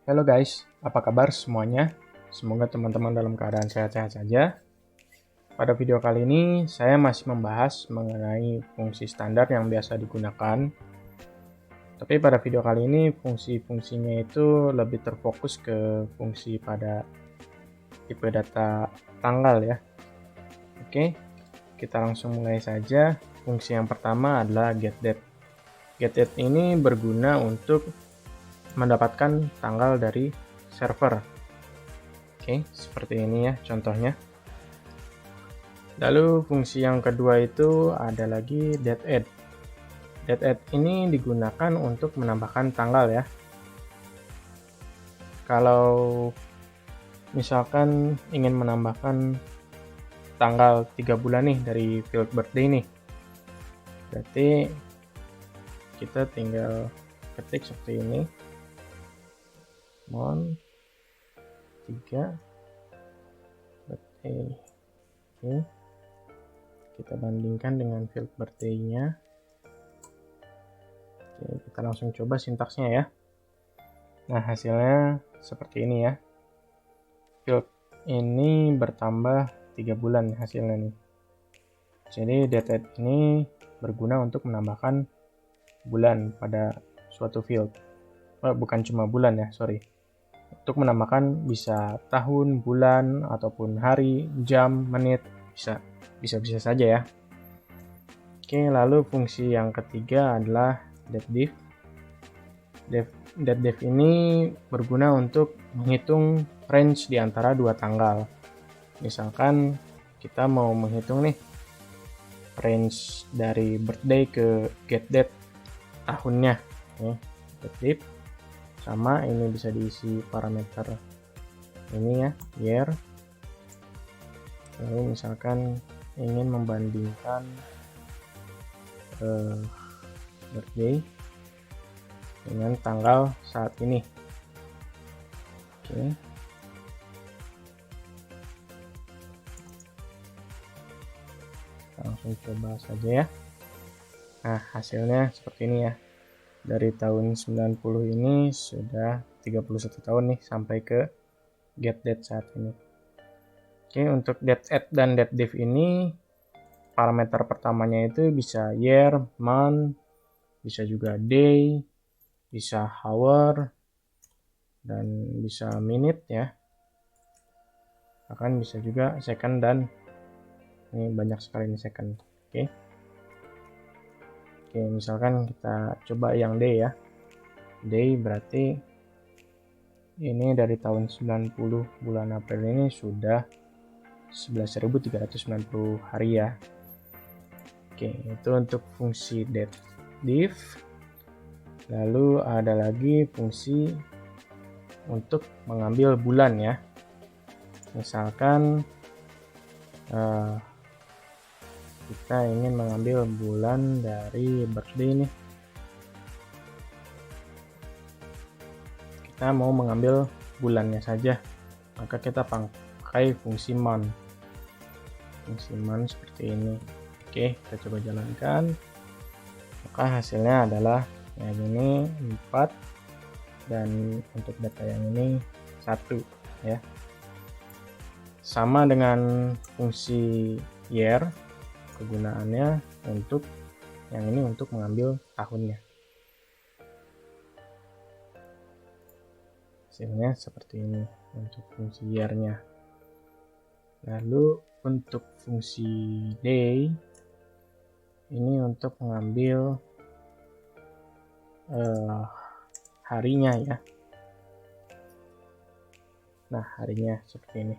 Halo guys, apa kabar semuanya? Semoga teman-teman dalam keadaan sehat-sehat saja. Pada video kali ini, saya masih membahas mengenai fungsi standar yang biasa digunakan. Tapi pada video kali ini, fungsi-fungsinya itu lebih terfokus ke fungsi pada tipe data tanggal ya. Oke, kita langsung mulai saja. Fungsi yang pertama adalah getDate. GetDate ini berguna untuk mendapatkan tanggal dari server. Oke, seperti ini ya contohnya. Lalu fungsi yang kedua itu ada lagi dateAdd. DateAdd ini digunakan untuk menambahkan tanggal ya. Kalau misalkan ingin menambahkan tanggal 3 bulan nih dari field birthday nih, berarti kita tinggal ketik seperti ini, month 3 birthday. Oke, kita bandingkan dengan field birthday-nya. Oke, kita langsung coba sintaksnya ya. Nah, hasilnya seperti ini ya. Field ini bertambah 3 bulan hasilnya nih. Jadi dateAdd ini berguna untuk menambahkan bulan pada suatu field. Bukan cuma bulan ya, sorry. Untuk menambahkan bisa tahun, bulan, ataupun hari, jam, menit, bisa saja ya. Oke, lalu fungsi yang ketiga adalah dateDiff. dateDiff ini berguna untuk menghitung range di antara dua tanggal. Misalkan kita mau menghitung nih range dari birthday ke getDate tahunnya. dateDiff sama ini bisa diisi parameter ini ya, year. Lalu misalkan ingin membandingkan birthday dengan tanggal saat ini. Oke. Langsung coba saja ya. Nah, hasilnya seperti ini ya. Dari tahun 90 ini sudah 31 tahun nih sampai ke getDate saat ini. Oke, untuk dateAdd dan dateDiff ini parameter pertamanya itu bisa year, month, bisa juga day, bisa hour, dan bisa minute ya. Bahkan bisa juga second, dan ini banyak sekali ini second. Oke, misalkan kita coba yang day ya. Day berarti ini dari tahun 90 bulan April ini sudah 11.390 hari ya. Oke, itu untuk fungsi dateDiff. Lalu ada lagi fungsi untuk mengambil bulan ya. Misalkan kita ingin mengambil bulan dari birthday nih. Kita mau mengambil bulannya saja, maka kita pakai fungsi month. Fungsi month seperti ini. Oke, kita coba jalankan. Maka hasilnya adalah yang ini 4, dan untuk data yang ini 1 ya. Sama dengan fungsi year, kegunaannya untuk yang ini untuk mengambil tahunnya. Hasilnya seperti ini untuk fungsi year-nya. Lalu untuk fungsi day ini untuk mengambil harinya ya. Nah, harinya seperti ini.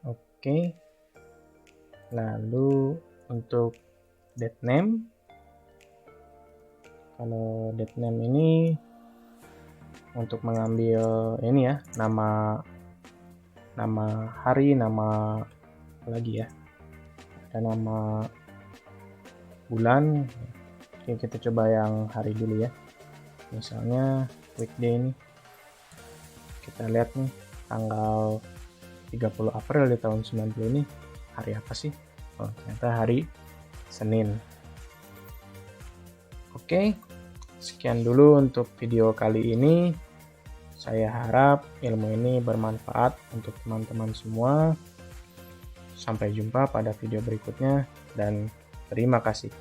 Oke. Lalu untuk datename, kalau datename ini untuk mengambil ini ya, nama hari, nama lagi ya, ada nama bulan. Oke, kita coba yang hari dulu ya. Misalnya weekday ini, kita lihat nih tanggal 30 April di tahun 90 ini hari apa sih? Oh, ternyata hari Senin. Oke, Sekian dulu untuk video kali ini. Saya harap ilmu ini bermanfaat untuk teman-teman semua. Sampai jumpa pada video berikutnya dan terima kasih.